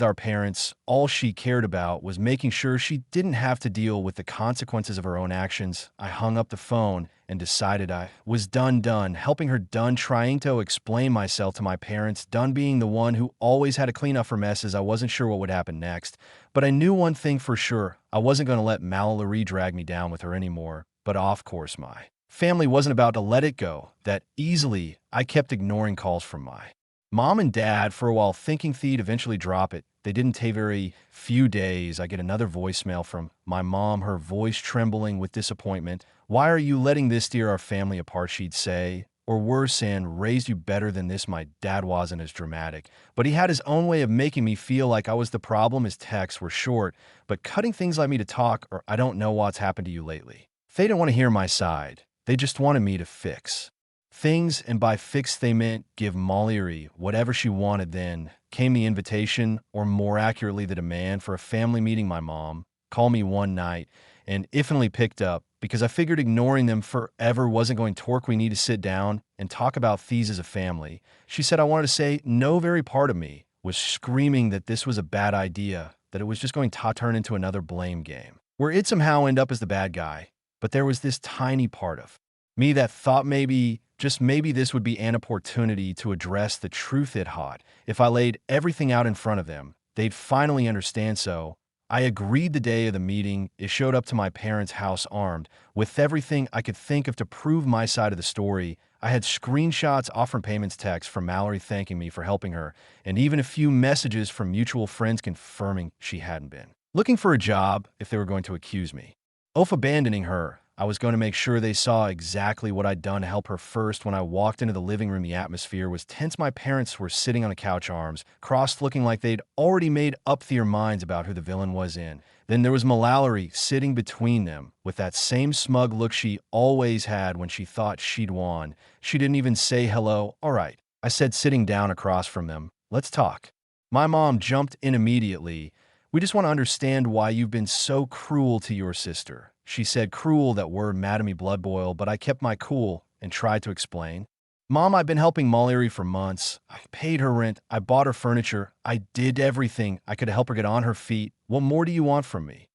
our parents, all she cared about was making sure she didn't have to deal with the consequences of her own actions. I hung up the phone and decided I was done, helping her, done trying to explain myself to my parents, done being the one who always had to clean up her messes. I wasn't sure what would happen next, but I knew one thing for sure. I wasn't going to let Mallory drag me down with her anymore. But of course, my family wasn't about to let it go that easily. I kept ignoring calls from my mom and dad for a while, thinking they'd eventually drop it. They didn't take very few days. I get another voicemail from my mom, her voice trembling with disappointment. "Why are you letting this tear our family apart?" she'd say. Or worse, and raised you better than this. My dad wasn't as dramatic, but he had his own way of making me feel like I was the problem. His texts were short, but cutting things like me to talk, or "I don't know what's happened to you lately." They didn't want to hear my side. They just wanted me to fix things, and by fix they meant give Mallory whatever she wanted. Then came the invitation, or more accurately the demand, for a family meeting. My mom called me one night and infinitely picked up because I figured ignoring them forever wasn't going to work. "We need to sit down and talk about these as a family," she said. I wanted to say no. Very part of me was screaming that this was a bad idea, that it was just going to turn into another blame game where it somehow end up as the bad guy. But there was this tiny part of me that thought maybe, just maybe, this would be an opportunity to address the truth it hot. If I laid everything out in front of them, they'd finally understand. So I agreed. The day of the meeting, it showed up to my parents' house armed with everything I could think of to prove my side of the story. I had screenshots, offering payments, texts from Mallory thanking me for helping her, and even a few messages from mutual friends confirming she hadn't been looking for a job if they were going to accuse me of abandoning her. I was going to make sure they saw exactly what I'd done to help her. First, when I walked into the living room, the atmosphere was tense. My parents were sitting on the couch, arms crossed, looking like they'd already made up their minds about who the villain was in. Then there was Mallory sitting between them with that same smug look she always had when she thought she'd won. She didn't even say hello. "All right," I said, sitting down across from them. "Let's talk." My mom jumped in immediately. "We just want to understand why you've been so cruel to your sister," she said. Cruel, that word made me blood boil, but I kept my cool and tried to explain. "Mom, I've been helping Mallory for months. I paid her rent. I bought her furniture. I did everything I could to help her get on her feet. What more do you want from me?"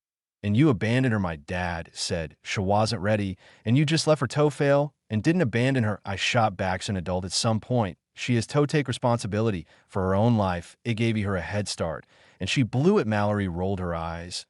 "And you abandoned her," my dad said. "She wasn't ready, and you just left her to fail and didn't abandon her." I shot back. As an adult, at some point, she has to take responsibility for her own life. It gave her a head start, and she blew it. Mallory rolled her eyes.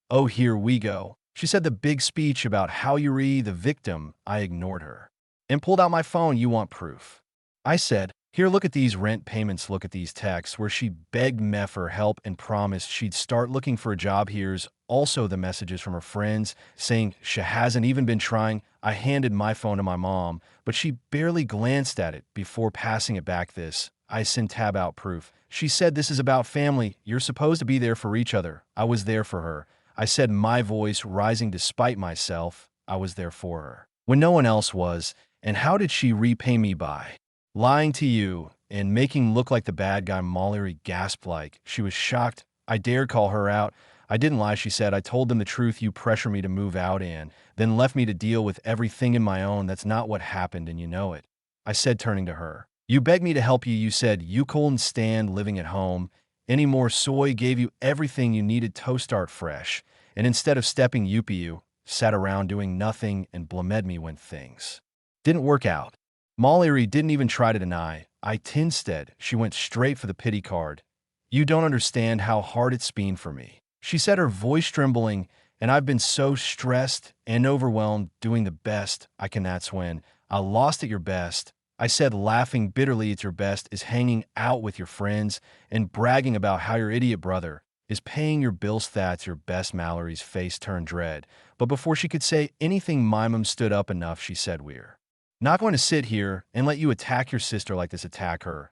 "Oh, here we go," she said, the big speech about how you're the victim. I ignored her and pulled out my phone. "You want proof?" I said. "Here, look at these rent payments. Look at these texts where she begged me for help and promised she'd start looking for a job. Here's also the messages from her friends saying she hasn't even been trying." I handed my phone to my mom, but she barely glanced at it before passing it back. "This," I sent, "tab out proof." She said, "This is about family. You're supposed to be there for each other." I was there for her, I said, my voice rising despite myself. I was there for her when no one else was. "And how did she repay me?" "By lying to you and making look like the bad guy." Mallory gasped like she was shocked I dared call her out. "I didn't lie," she said. "I told them the truth. You pressured me to move out and then left me to deal with everything in my own. That's not what happened, and you know it," I said, turning to her. "You begged me to help you. You said you couldn't stand living at home anymore, so I gave you everything you needed to start fresh. And instead of stepping up, you sat around doing nothing and blamed me when things didn't work out." Mallory didn't even try to deny. Instead, she went straight for the pity card. "You don't understand how hard it's been for me," she said, her voice trembling. "And I've been so stressed and overwhelmed doing the best I can. That's when I lost at your best," I said, laughing bitterly. "At your best is hanging out with your friends and bragging about how your idiot brother is paying your bills. That's your best." Mallory's face turned red, but before she could say anything, my mom stood up. "Enough," she said. "We're not going to sit here and let you attack your sister like this." "Attack her?"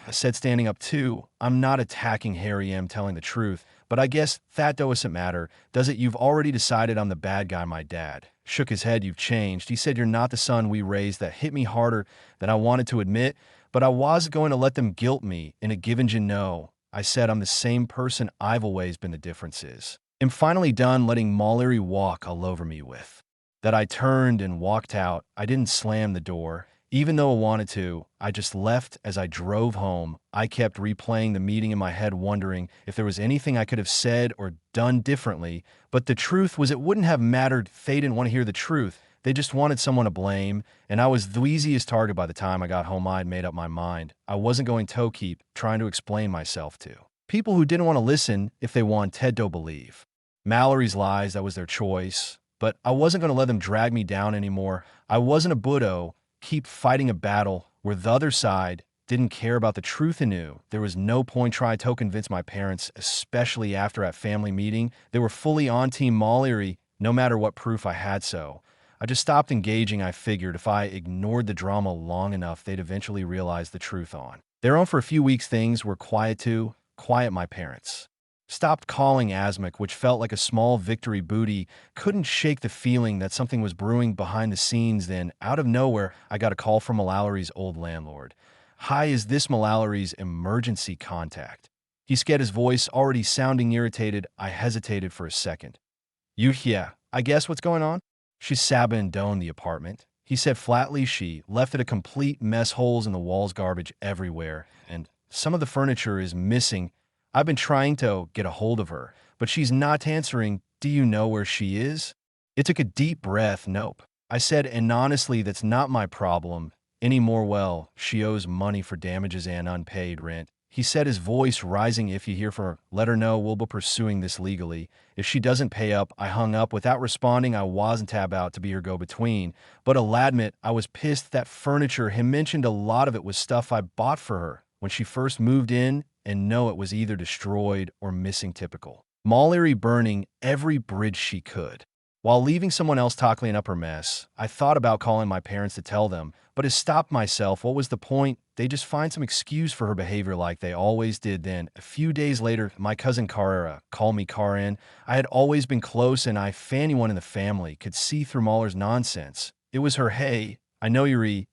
I said, standing up too. "I'm not attacking Harry. I'm telling the truth. But I guess that doesn't matter, does it? You've already decided I'm the bad guy." My dad shook his head. "You've changed." He said, "You're not the son we raised." That hit me harder than I wanted to admit, but I wasn't going to let them guilt me in a given. "You know," I said, "I'm the same person I've always been. The difference is I'm finally done letting Mallory walk all over me with that." I turned and walked out. I didn't slam the door, Even though I wanted to, I just left. As I drove home, I kept replaying the meeting in my head, wondering if there was anything I could have said or done differently. But the truth was, it wouldn't have mattered. They didn't want to hear the truth. They just wanted someone to blame, and I was the easiest target. By the time I got home, I had made up my mind. I wasn't going to keep trying to explain myself to people who didn't want to listen if they wanted to believe Mallory's lies. That was their choice, but I wasn't going to let them drag me down anymore. I wasn't a Buddha, keep fighting a battle where the other side didn't care about the truth and knew there was no point trying to convince my parents, especially after that family meeting. They were fully on Team Mallory, no matter what proof I had. So I just stopped engaging. I figured if I ignored the drama long enough, they'd eventually realize the truth on their own. For a few weeks, things were quiet too. Quiet. My parents stopped calling Asmik, which felt like a small victory. Booty couldn't shake the feeling that something was brewing behind the scenes. Then, out of nowhere, I got a call from Mallory's old landlord. "Hi, is this Mallory's emergency contact?" He said, his voice already sounding irritated. I hesitated for a second. Yeah, I guess what's going on?" "She's sabandoned the apartment," he said flatly. "She left it a complete mess, holes in the walls, garbage everywhere, and some of the furniture is missing. I've been trying to get a hold of her, but she's not answering. Do you know where she is?" It took a deep breath. "Nope," I said, "and honestly, that's not my problem anymore." "Well, she owes money for damages and unpaid rent," he said, his voice rising. "If you hear from her, let her know we'll be pursuing this legally. If she doesn't pay up." I hung up without responding. I wasn't about to be her go-between, but I'll admit I was pissed. That furniture, he mentioned, a lot of it was stuff I bought for her when she first moved in, and no, it was either destroyed or missing. Typical Mallory, burning every bridge she could while leaving someone else to clean up her mess. I thought about calling my parents to tell them, but I stopped myself. What was the point? They just find some excuse for her behavior like they always did. Then, a few days later, my cousin Kara called me. Karin, I had always been close, and anyone in the family could see through Mahler's nonsense. It was her. "Hey, I know Yuri,